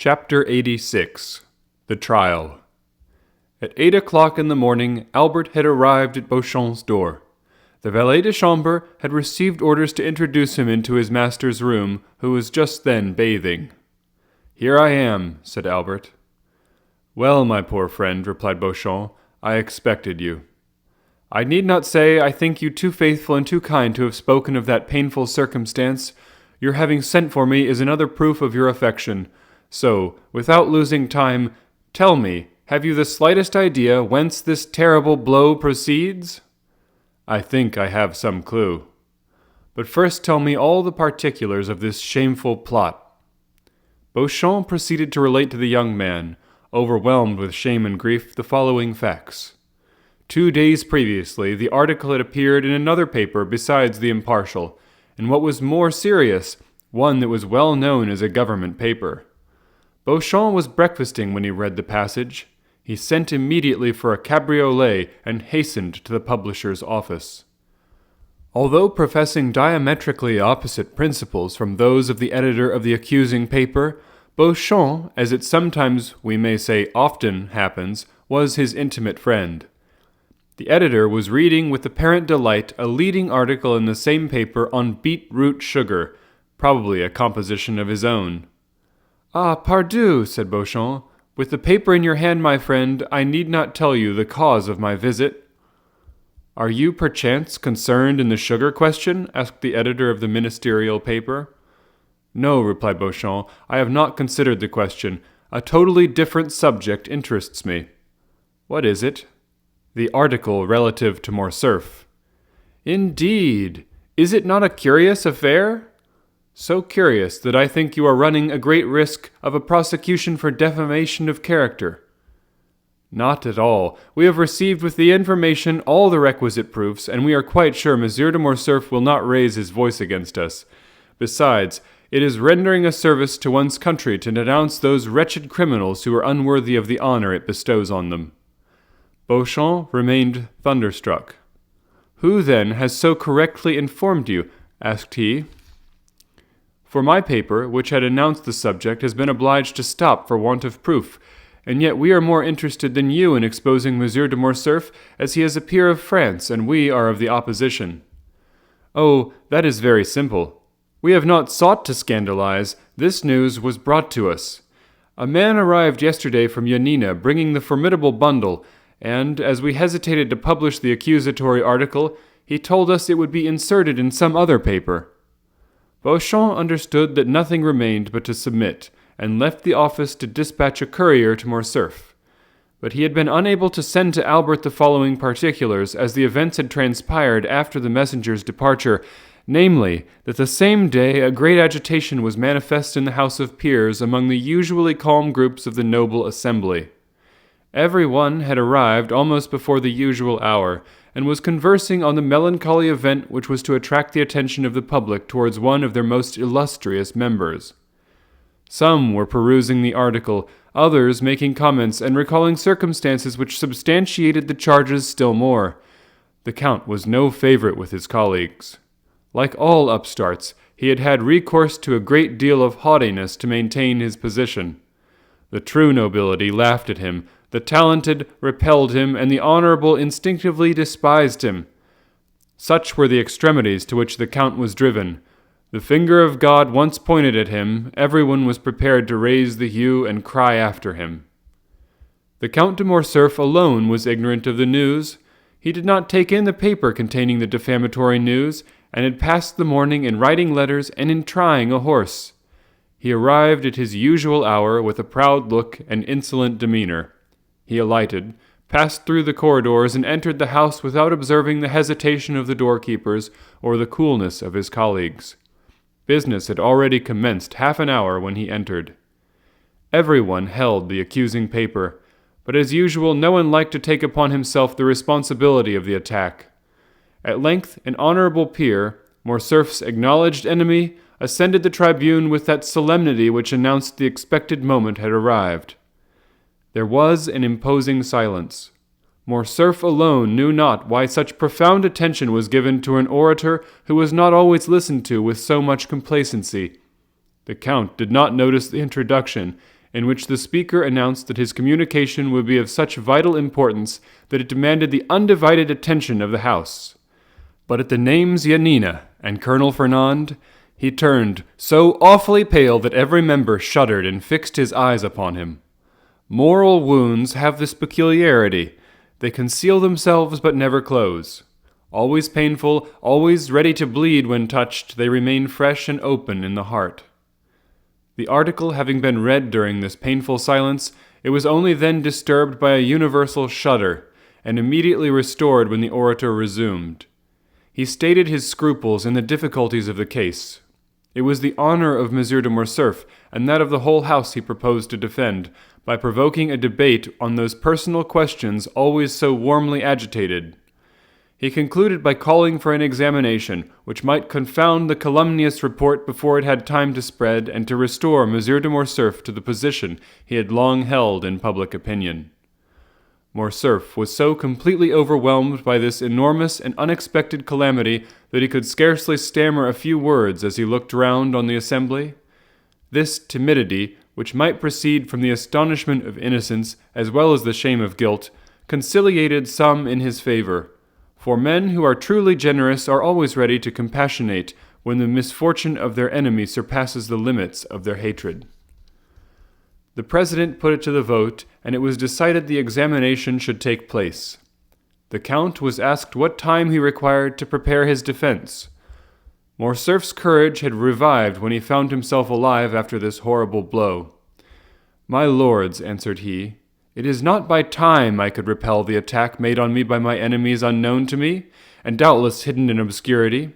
Chapter 86. The Trial. At 8 o'clock in the morning, Albert had arrived at Beauchamp's door. The valet de chambre had received orders to introduce him into his master's room, who was just then bathing. "Here I am," said Albert. "Well, my poor friend," replied Beauchamp, "I expected you. I need not say I think you too faithful and too kind to have spoken of that painful circumstance. Your having sent for me is another proof of your affection. So, without losing time, tell me, have you the slightest idea whence this terrible blow proceeds?" "I think I have some clue. But first tell me all the particulars of this shameful plot." Beauchamp proceeded to relate to the young man, overwhelmed with shame and grief, the following facts. 2 days previously, the article had appeared in another paper besides the Impartial, and what was more serious, one that was well known as a government paper. Beauchamp was breakfasting when he read the passage. He sent immediately for a cabriolet and hastened to the publisher's office. Although professing diametrically opposite principles from those of the editor of the accusing paper, Beauchamp, as it sometimes, we may say often, happens, was his intimate friend. The editor was reading with apparent delight a leading article in the same paper on beetroot sugar, probably a composition of his own. "Ah, pardieu," said Beauchamp. "With the paper in your hand, my friend, I need not tell you the cause of my visit." "Are you, perchance, concerned in the sugar question?" asked the editor of the ministerial paper. "No," replied Beauchamp, "I have not considered the question. A totally different subject interests me." "What is it?" "The article relative to Morcerf." "Indeed! Is it not a curious affair?" "So curious that I think you are running a great risk of a prosecution for defamation of character." "Not at all. We have received with the information all the requisite proofs, and we are quite sure Monsieur de Morcerf will not raise his voice against us. Besides, it is rendering a service to one's country to denounce those wretched criminals who are unworthy of the honor it bestows on them." Beauchamp remained thunderstruck. "Who, then, has so correctly informed you?" asked he. "For my paper, which had announced the subject, has been obliged to stop for want of proof, and yet we are more interested than you in exposing Monsieur de Morcerf, as he is a peer of France, and we are of the opposition." "Oh, that is very simple. We have not sought to scandalize. This news was brought to us. A man arrived yesterday from Yanina bringing the formidable bundle, and, as we hesitated to publish the accusatory article, he told us it would be inserted in some other paper." Beauchamp understood that nothing remained but to submit, and left the office to dispatch a courier to Morcerf. But he had been unable to send to Albert the following particulars, as the events had transpired after the messenger's departure, namely, that the same day a great agitation was manifest in the House of Peers among the usually calm groups of the noble assembly. Every one had arrived almost before the usual hour, and was conversing on the melancholy event which was to attract the attention of the public towards one of their most illustrious members. Some were perusing the article, others making comments and recalling circumstances which substantiated the charges still more. The Count was no favorite with his colleagues. Like all upstarts, he had had recourse to a great deal of haughtiness to maintain his position. The true nobility laughed at him, the talented repelled him, and the honorable instinctively despised him. Such were the extremities to which the Count was driven. The finger of God once pointed at him, everyone was prepared to raise the hue and cry after him. The Count de Morcerf alone was ignorant of the news. He did not take in the paper containing the defamatory news, and had passed the morning in writing letters and in trying a horse. He arrived at his usual hour with a proud look and insolent demeanor. He alighted, passed through the corridors, and entered the house without observing the hesitation of the doorkeepers or the coolness of his colleagues. Business had already commenced half an hour when he entered. Everyone held the accusing paper, but as usual no one liked to take upon himself the responsibility of the attack. At length an honorable peer, Morcerf's acknowledged enemy, ascended the tribune with that solemnity which announced the expected moment had arrived. There was an imposing silence. Morcerf alone knew not why such profound attention was given to an orator who was not always listened to with so much complacency. The Count did not notice the introduction, in which the speaker announced that his communication would be of such vital importance that it demanded the undivided attention of the House. But at the names Yanina and Colonel Fernand, he turned so awfully pale that every member shuddered and fixed his eyes upon him. Moral wounds have this peculiarity. They conceal themselves but never close. Always painful, always ready to bleed when touched, they remain fresh and open in the heart. The article having been read during this painful silence, it was only then disturbed by a universal shudder, and immediately restored when the orator resumed. He stated his scruples and the difficulties of the case. It was the honor of M. de Morcerf, and that of the whole House he proposed to defend, by provoking a debate on those personal questions always so warmly agitated. He concluded by calling for an examination, which might confound the calumnious report before it had time to spread, and to restore M. de Morcerf to the position he had long held in public opinion. Morcerf was so completely overwhelmed by this enormous and unexpected calamity that he could scarcely stammer a few words as he looked round on the assembly. This timidity, which might proceed from the astonishment of innocence as well as the shame of guilt, conciliated some in his favor. For men who are truly generous are always ready to compassionate when the misfortune of their enemy surpasses the limits of their hatred. The president put it to the vote, and it was decided the examination should take place. The count was asked what time he required to prepare his defense. Morcerf's courage had revived when he found himself alive after this horrible blow. "My lords," answered he, "it is not by time I could repel the attack made on me by my enemies unknown to me, and doubtless hidden in obscurity.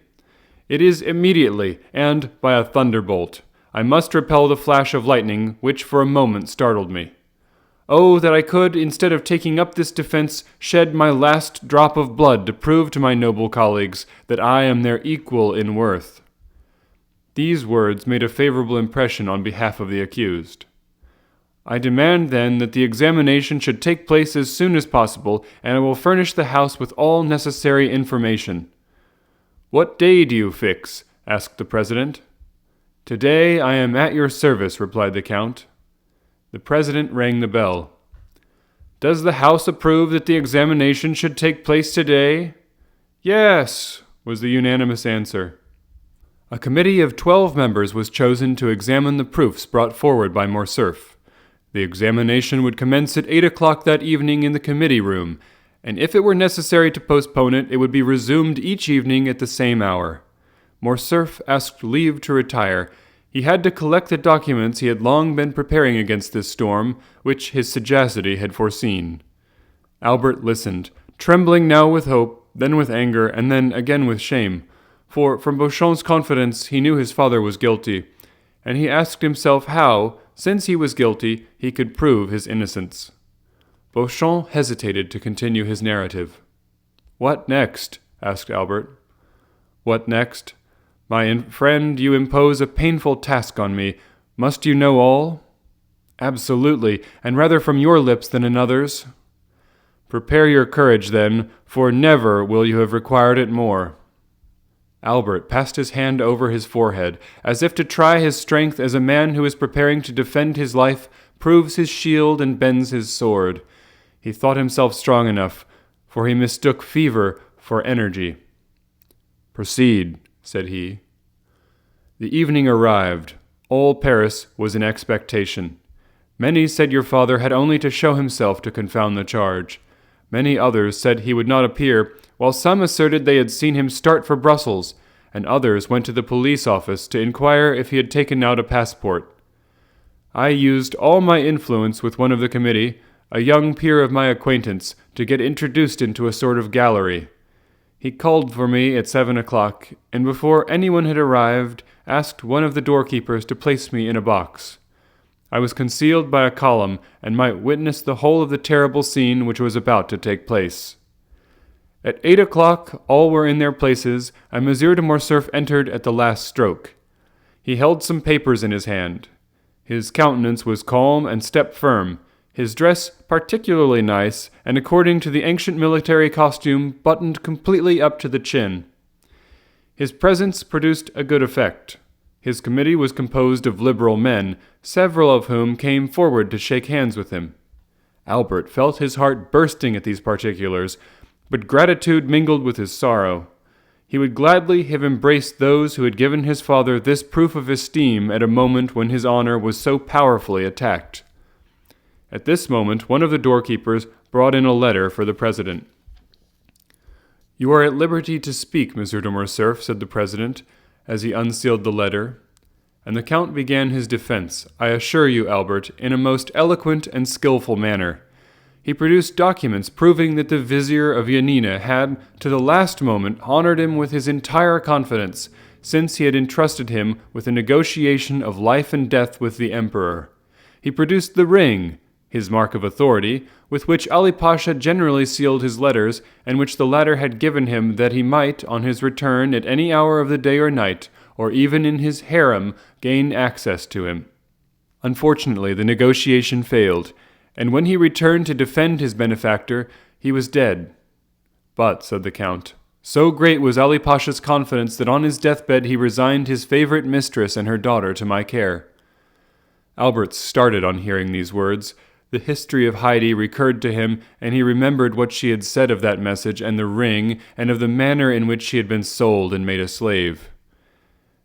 It is immediately, and by a thunderbolt. I must repel the flash of lightning which for a moment startled me. Oh, that I could, instead of taking up this defense, shed my last drop of blood to prove to my noble colleagues that I am their equal in worth." These words made a favorable impression on behalf of the accused. "I demand, then, that the examination should take place as soon as possible, and I will furnish the House with all necessary information." "What day do you fix?" asked the president. "Today I am at your service," replied the count. The president rang the bell. "Does the House approve that the examination should take place today?" "Yes," was the unanimous answer. A committee of 12 members was chosen to examine the proofs brought forward by Morcerf. The examination would commence at 8 o'clock that evening in the committee room, and if it were necessary to postpone it, it would be resumed each evening at the same hour. Morcerf asked leave to retire. He had to collect the documents he had long been preparing against this storm, which his sagacity had foreseen. Albert listened, trembling now with hope, then with anger, and then again with shame, for from Beauchamp's confidence he knew his father was guilty, and he asked himself how, since he was guilty, he could prove his innocence. Beauchamp hesitated to continue his narrative. "What next?" asked Albert. "What next? My friend, you impose a painful task on me. Must you know all?" "Absolutely, and rather from your lips than another's." "Prepare your courage, then, for never will you have required it more." Albert passed his hand over his forehead, as if to try his strength as a man who is preparing to defend his life, proves his shield and bends his sword. He thought himself strong enough, for he mistook fever for energy. "Proceed," said he. The evening arrived. All Paris was in expectation. Many said your father had only to show himself to confound the charge. Many others said he would not appear, while some asserted they had seen him start for Brussels, and others went to the police office to inquire if he had taken out a passport. I used all my influence with one of the committee, a young peer of my acquaintance, to get introduced into a sort of gallery. He called for me at 7 o'clock, and before anyone had arrived, asked one of the doorkeepers to place me in a box. I was concealed by a column, and might witness the whole of the terrible scene which was about to take place. At 8 o'clock all were in their places, and M. de Morcerf entered at the last stroke. He held some papers in his hand. His countenance was calm and step-firm, his dress particularly nice, and according to the ancient military costume, buttoned completely up to the chin. His presence produced a good effect. His committee was composed of liberal men, several of whom came forward to shake hands with him. Albert felt his heart bursting at these particulars, but gratitude mingled with his sorrow. He would gladly have embraced those who had given his father this proof of esteem at a moment when his honor was so powerfully attacked. At this moment, one of the doorkeepers brought in a letter for the president. "You are at liberty to speak, Monsieur de Morcerf," said the president, as he unsealed the letter. And the count began his defense, I assure you, Albert, in a most eloquent and skilful manner. He produced documents proving that the vizier of Yanina had, to the last moment, honored him with his entire confidence, since he had entrusted him with a negotiation of life and death with the emperor. He produced the ring, his mark of authority, with which Ali Pasha generally sealed his letters, and which the latter had given him that he might, on his return at any hour of the day or night, or even in his harem, gain access to him. Unfortunately, the negotiation failed, and when he returned to defend his benefactor, he was dead. But, said the count, so great was Ali Pasha's confidence that on his deathbed he resigned his favorite mistress and her daughter to my care. Albert started on hearing these words. The history of Heidi recurred to him, and he remembered what she had said of that message and the ring, and of the manner in which she had been sold and made a slave.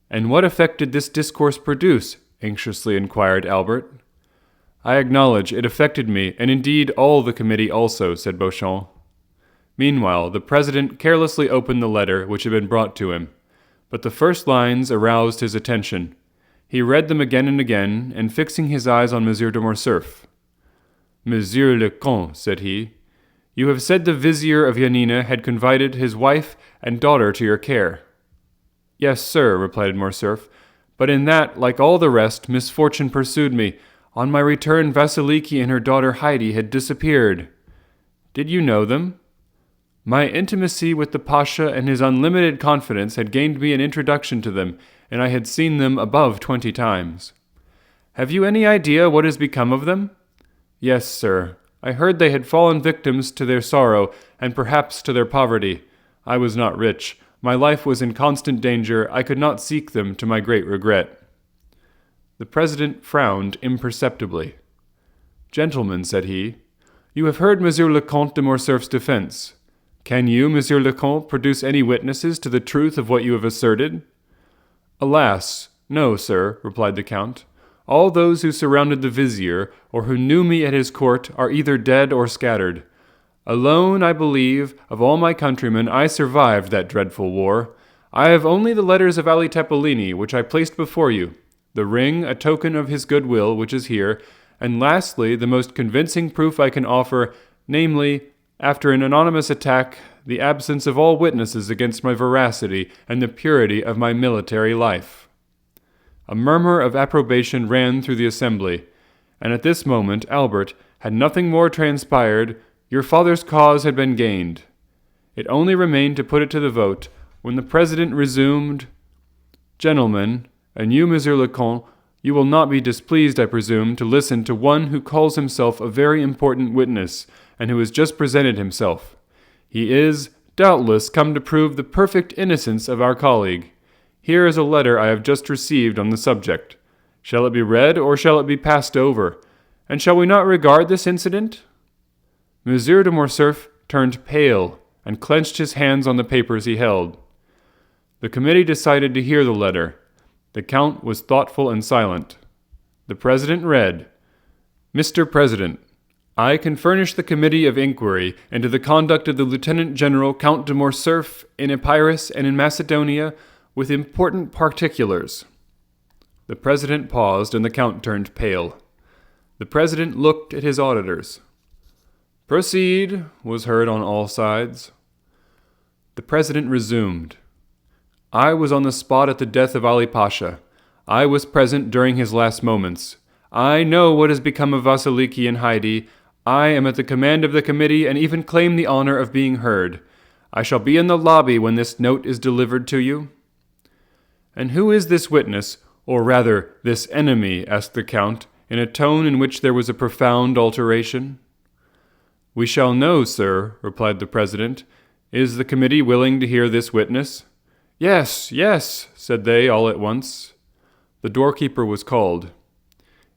"And what effect did this discourse produce?" anxiously inquired Albert. "I acknowledge it affected me, and indeed all the committee also," said Beauchamp. Meanwhile, the president carelessly opened the letter which had been brought to him, but the first lines aroused his attention. He read them again and again, and fixing his eyes on Monsieur de Morcerf. "Monsieur le Comte," said he, "you have said the vizier of Yanina had confided his wife and daughter to your care." "Yes, sir," replied Morcerf, "but in that, like all the rest, misfortune pursued me. On my return, Vasiliki and her daughter Heidi had disappeared." "Did you know them?" "My intimacy with the Pasha and his unlimited confidence had gained me an introduction to them, and I had seen them above 20 times." "Have you any idea what has become of them?" "Yes, sir. I heard they had fallen victims to their sorrow, and perhaps to their poverty. I was not rich. My life was in constant danger. I could not seek them, to my great regret." The president frowned imperceptibly. "Gentlemen," said he, "you have heard Monsieur le Comte de Morcerf's defense. Can you, Monsieur le Comte, produce any witnesses to the truth of what you have asserted?" "Alas, no, sir," replied the count. "All those who surrounded the vizier, or who knew me at his court, are either dead or scattered. Alone, I believe, of all my countrymen, I survived that dreadful war. I have only the letters of Ali Tepelini, which I placed before you, the ring, a token of his goodwill, which is here, and lastly, the most convincing proof I can offer, namely, after an anonymous attack, the absence of all witnesses against my veracity and the purity of my military life." A murmur of approbation ran through the assembly, and at this moment, Albert, had nothing more transpired, your father's cause had been gained. It only remained to put it to the vote, when the president resumed, "Gentlemen, and you, Monsieur le Comte, you will not be displeased, I presume, to listen to one who calls himself a very important witness, and who has just presented himself. He is, doubtless, come to prove the perfect innocence of our colleague. Here is a letter I have just received on the subject. Shall it be read, or shall it be passed over? And shall we not regard this incident?" Monsieur de Morcerf turned pale, and clenched his hands on the papers he held. The committee decided to hear the letter. The count was thoughtful and silent. The president read, "Mr. President, I can furnish the committee of inquiry into the conduct of the Lieutenant General Count de Morcerf in Epirus and in Macedonia with important particulars." The president paused, and the count turned pale. The president looked at his auditors. "Proceed," was heard on all sides. The president resumed. "I was on the spot at the death of Ali Pasha. I was present during his last moments. I know what has become of Vasiliki and Heidi. I am at the command of the committee and even claim the honor of being heard. I shall be in the lobby when this note is delivered to you." "And who is this witness, or rather, this enemy?" asked the count, in a tone in which there was a profound alteration. "We shall know, sir," replied the president. "Is the committee willing to hear this witness?" "Yes, yes," said they all at once. The doorkeeper was called.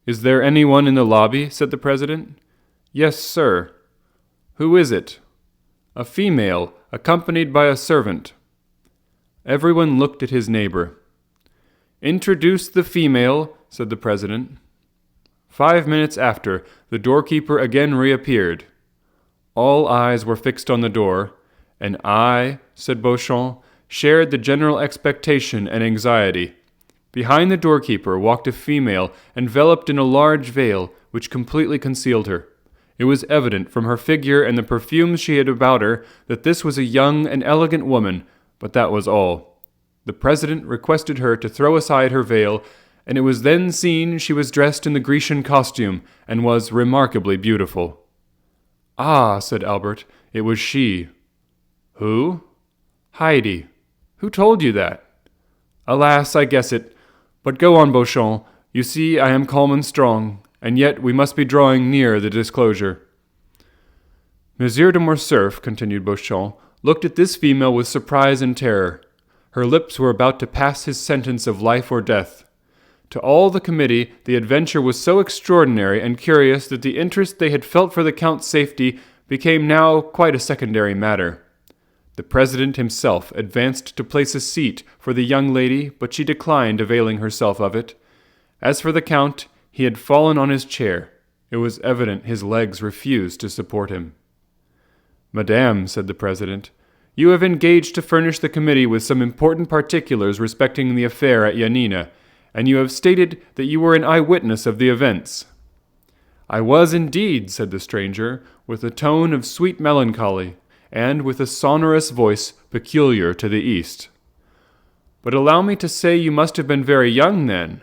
"Is there anyone in the lobby?" said the president. "Yes, sir." "Who is it?" "A female, accompanied by a servant." Everyone looked at his neighbor. "Introduce the female," said the president. 5 minutes after, the doorkeeper again reappeared. All eyes were fixed on the door, and I, said Beauchamp, shared the general expectation and anxiety. Behind the doorkeeper walked a female enveloped in a large veil which completely concealed her. It was evident from her figure and the perfumes she had about her that this was a young and elegant woman, but that was all. The president requested her to throw aside her veil, and it was then seen she was dressed in the Grecian costume and was remarkably beautiful. "Ah," said Albert, "it was she." "Who?" "Heidi." "Who told you that?" "Alas, I guess it. But go on, Beauchamp. You see I am calm and strong, and yet we must be drawing near the disclosure." Monsieur de Morcerf, continued Beauchamp, looked at this female with surprise and terror. Her lips were about to pass his sentence of life or death. To all the committee, the adventure was so extraordinary and curious that the interest they had felt for the Count's safety became now quite a secondary matter. The president himself advanced to place a seat for the young lady, but she declined availing herself of it. As for the Count, he had fallen on his chair. It was evident his legs refused to support him. "Madame," said the president, "you have engaged to furnish the committee with some important particulars respecting the affair at Yanina, and you have stated that you were an eyewitness of the events." "I was indeed," said the stranger, with a tone of sweet melancholy, and with a sonorous voice peculiar to the East. "But allow me to say you must have been very young then."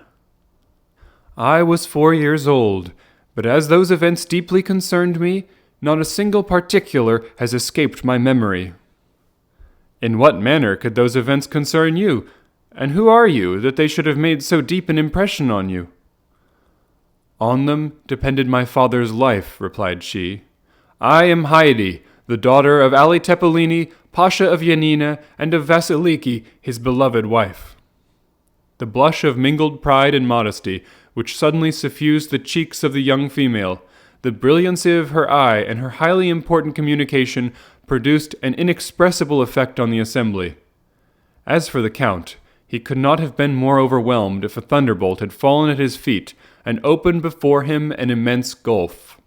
"I was 4 years old, but as those events deeply concerned me, not a single particular has escaped my memory." "In what manner could those events concern you? And who are you, that they should have made so deep an impression on you?" "On them depended my father's life," replied she. "I am Heidi, the daughter of Ali Tepelini, Pasha of Yanina, and of Vasiliki, his beloved wife." The blush of mingled pride and modesty, which suddenly suffused the cheeks of the young female, the brilliancy of her eye, and her highly important communication produced an inexpressible effect on the assembly. As for the Count, he could not have been more overwhelmed if a thunderbolt had fallen at his feet and opened before him an immense gulf.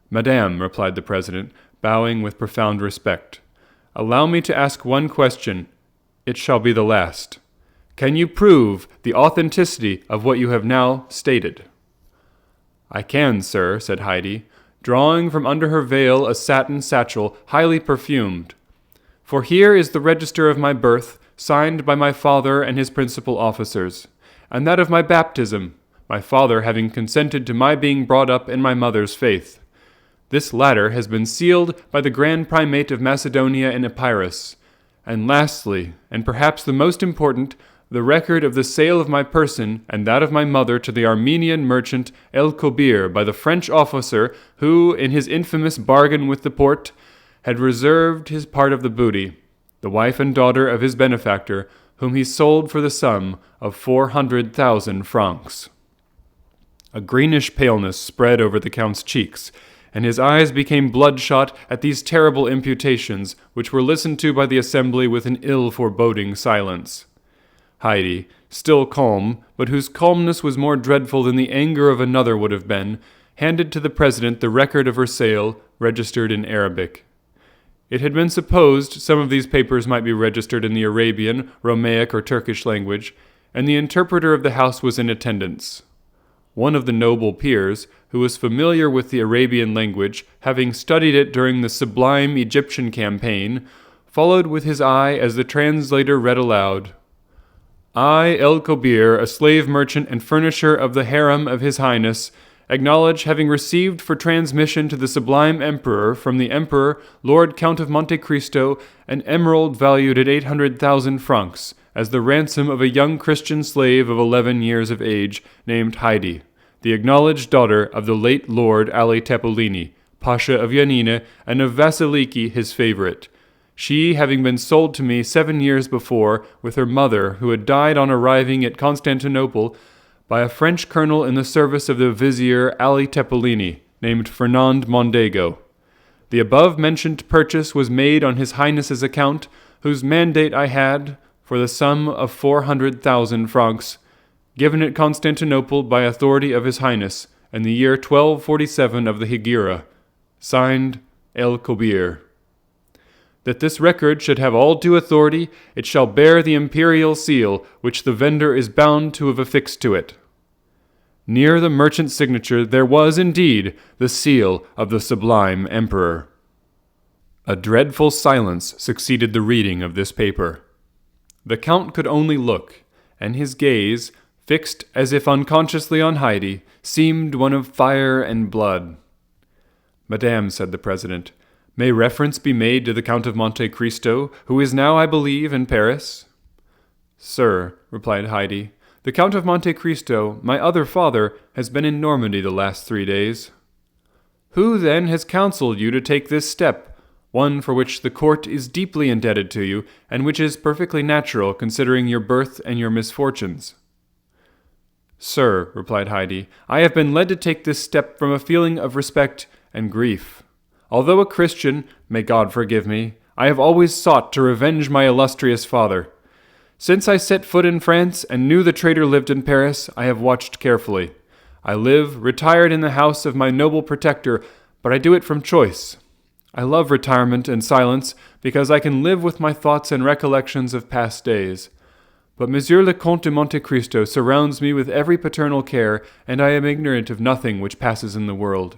"Madame," replied the president, bowing with profound respect, "allow me to ask one question. It shall be the last. Can you prove the authenticity of what you have now stated?" "I can, sir," said Heidi, drawing from under her veil a satin satchel highly perfumed. "For here is the register of my birth, signed by my father and his principal officers, and that of my baptism, my father having consented to my being brought up in my mother's faith. This latter has been sealed by the Grand Primate of Macedonia and Epirus. And lastly, and perhaps the most important, the record of the sale of my person and that of my mother to the Armenian merchant El Kobir by the French officer who, in his infamous bargain with the Porte, had reserved his part of the booty, the wife and daughter of his benefactor, whom he sold for the sum of 400,000 francs. A greenish paleness spread over the Count's cheeks, and his eyes became bloodshot at these terrible imputations, which were listened to by the assembly with an ill-foreboding silence. Heidi, still calm, but whose calmness was more dreadful than the anger of another would have been, handed to the president the record of her sale, registered in Arabic. It had been supposed some of these papers might be registered in the Arabian, Romaic, or Turkish language, and the interpreter of the house was in attendance. One of the noble peers, who was familiar with the Arabian language, having studied it during the sublime Egyptian campaign, followed with his eye as the translator read aloud, "I, El Kobir, a slave merchant and furnisher of the harem of His Highness, acknowledge having received for transmission to the Sublime Emperor from the Emperor, Lord Count of Monte Cristo, an emerald valued at 800,000 francs, as the ransom of a young Christian slave of 11 years of age, named Heidi, the acknowledged daughter of the late Lord Ali Tepelini, Pasha of Yanina, and of Vasiliki, his favorite. she having been sold to me 7 years before, with her mother, who had died on arriving at Constantinople, by a French colonel in the service of the vizier Ali Tepelini, named Fernand Mondego. The above-mentioned purchase was made on his Highness's account, whose mandate I had, for the sum of 400,000 francs, given at Constantinople by authority of his Highness, in the year 1247 of the Hegira, signed El Kobir. That this record should have all due authority, it shall bear the imperial seal, which the vendor is bound to have affixed to it. Near the merchant's signature there was indeed the seal of the sublime emperor. A dreadful silence succeeded the reading of this paper. The Count could only look, and his gaze, fixed as if unconsciously on Heidi, seemed one of fire and blood. "Madame," said the President, "may reference be made to the Count of Monte Cristo, who is now, I believe, in Paris?" "Sir," replied Heidi, "the Count of Monte Cristo, my other father, has been in Normandy the last 3 days." "Who, then, has counseled you to take this step, one for which the court is deeply indebted to you, and which is perfectly natural, considering your birth and your misfortunes?" "Sir," replied Heidi, "I have been led to take this step from a feeling of respect and grief. Although a Christian, may God forgive me, I have always sought to revenge my illustrious father. Since I set foot in France and knew the traitor lived in Paris, I have watched carefully. I live retired in the house of my noble protector, but I do it from choice. I love retirement and silence because I can live with my thoughts and recollections of past days. But Monsieur le Comte de Monte Cristo surrounds me with every paternal care, and I am ignorant of nothing which passes in the world.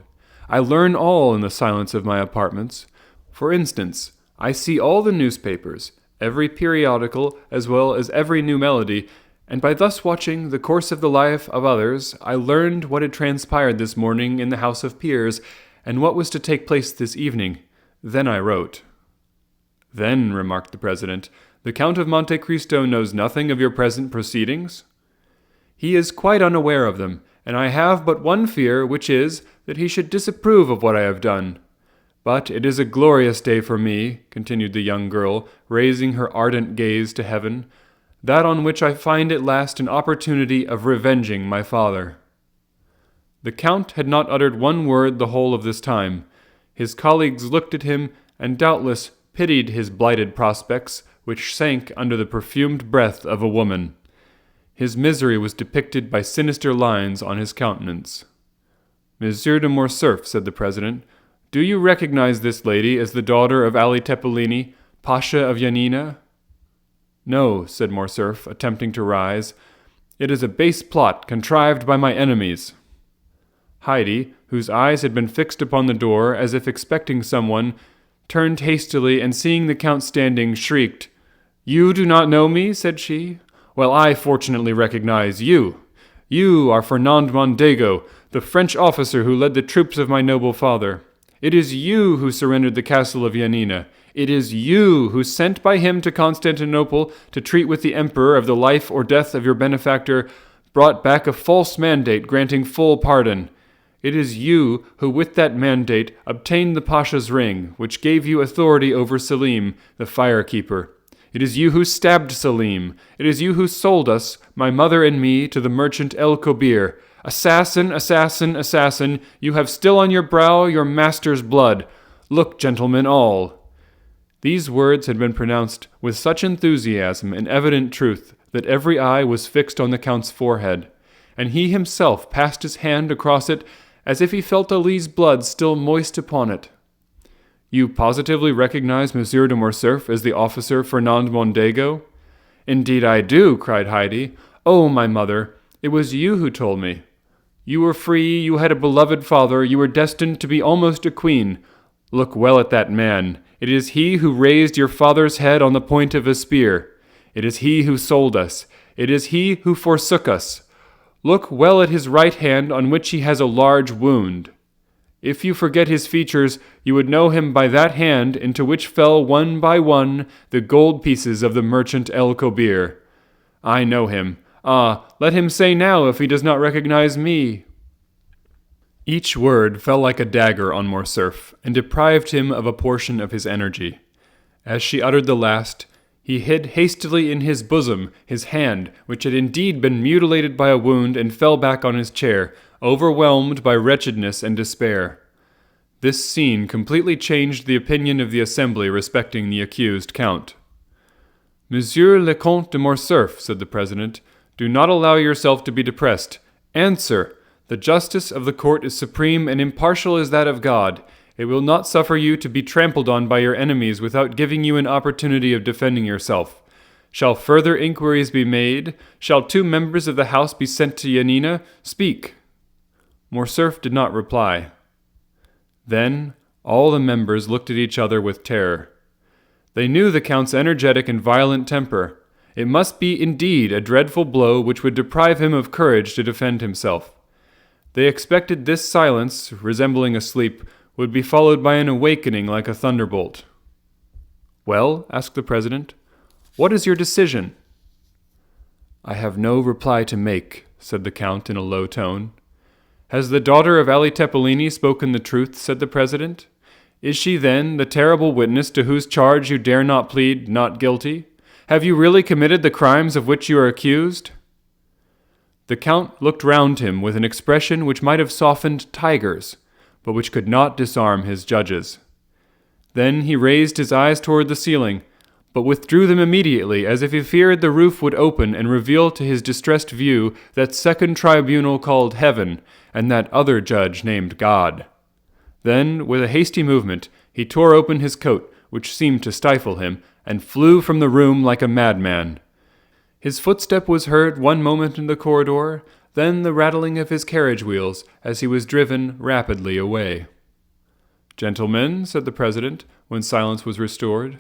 I learn all in the silence of my apartments. For instance, I see all the newspapers, every periodical, as well as every new melody, and by thus watching the course of the life of others, I learned what had transpired this morning in the House of Peers, and what was to take place this evening. Then I wrote." "Then," remarked the President, "the Count of Monte Cristo knows nothing of your present proceedings?" "He is quite unaware of them, and I have but one fear, which is, that he should disapprove of what I have done. But it is a glorious day for me," continued the young girl, raising her ardent gaze to heaven, "that on which I find at last an opportunity of revenging my father." The Count had not uttered one word the whole of this time. His colleagues looked at him, and doubtless pitied his blighted prospects, which sank under the perfumed breath of a woman. His misery was depicted by sinister lines on his countenance. "Monsieur de Morcerf," said the President, "do you recognize this lady as the daughter of Ali Tepelini, Pasha of Yanina?" "No," said Morcerf, attempting to rise. "It is a base plot contrived by my enemies." Heidi, whose eyes had been fixed upon the door as if expecting someone, turned hastily, and seeing the Count standing, shrieked. "You do not know me?" said she. "Well, I fortunately recognize you. You are Fernand Mondego, the French officer who led the troops of my noble father. It is you who surrendered the castle of Yanina. It is you who, sent by him to Constantinople to treat with the emperor of the life or death of your benefactor, brought back a false mandate granting full pardon. It is you who, with that mandate, obtained the Pasha's ring, which gave you authority over Selim, the fire-keeper. It is you who stabbed Selim. It is you who sold us, my mother and me, to the merchant El Kobir. Assassin, assassin, assassin, you have still on your brow your master's blood. Look, gentlemen, all." These words had been pronounced with such enthusiasm and evident truth that every eye was fixed on the Count's forehead, and he himself passed his hand across it as if he felt Ali's blood still moist upon it. "You positively recognize Monsieur de Morcerf as the officer Fernand Mondego?" "Indeed I do," cried Heidi. "Oh, my mother, it was you who told me. You were free, you had a beloved father, you were destined to be almost a queen. Look well at that man. It is he who raised your father's head on the point of a spear. It is he who sold us. It is he who forsook us. Look well at his right hand, on which he has a large wound. If you forget his features, you would know him by that hand into which fell one by one the gold pieces of the merchant El Kobir. I know him. Ah, let him say now if he does not recognize me." Each word fell like a dagger on Morcerf, and deprived him of a portion of his energy. As she uttered the last, he hid hastily in his bosom his hand, which had indeed been mutilated by a wound, and fell back on his chair, overwhelmed by wretchedness and despair. This scene completely changed the opinion of the assembly respecting the accused count. "Monsieur le Comte de Morcerf," said the president, "do not allow yourself to be depressed. Answer! The justice of the court is supreme and impartial as that of God. It will not suffer you to be trampled on by your enemies without giving you an opportunity of defending yourself. Shall further inquiries be made? Shall 2 members of the House be sent to Yanina? Speak." Morcerf did not reply. Then all the members looked at each other with terror. They knew the Count's energetic and violent temper. It must be indeed a dreadful blow which would deprive him of courage to defend himself. They expected this silence, resembling a sleep, would be followed by an awakening like a thunderbolt. "Well," asked the president, "what is your decision?" "I have no reply to make," said the Count in a low tone. "Has the daughter of Ali Tepelini spoken the truth?" said the president. "Is she, then, the terrible witness to whose charge you dare not plead not guilty? Have you really committed the crimes of which you are accused?" The Count looked round him with an expression which might have softened tigers, but which could not disarm his judges. Then he raised his eyes toward the ceiling, but withdrew them immediately, as if he feared the roof would open and reveal to his distressed view that second tribunal called Heaven, and that other judge named God. Then, with a hasty movement, he tore open his coat, which seemed to stifle him, and flew from the room like a madman. His footstep was heard one moment in the corridor, then the rattling of his carriage wheels as he was driven rapidly away. "Gentlemen," said the president, when silence was restored,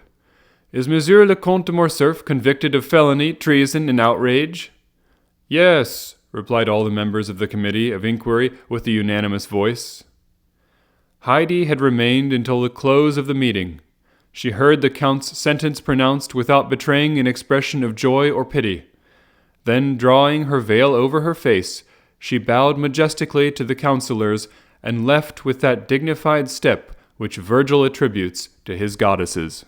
"is Monsieur le Comte de Morcerf convicted of felony, treason, and outrage?" "Yes," replied all the members of the committee of inquiry with a unanimous voice. Heidi had remained until the close of the meeting. She heard the Count's sentence pronounced without betraying an expression of joy or pity. Then, drawing her veil over her face, she bowed majestically to the councillors and left with that dignified step which Virgil attributes to his goddesses.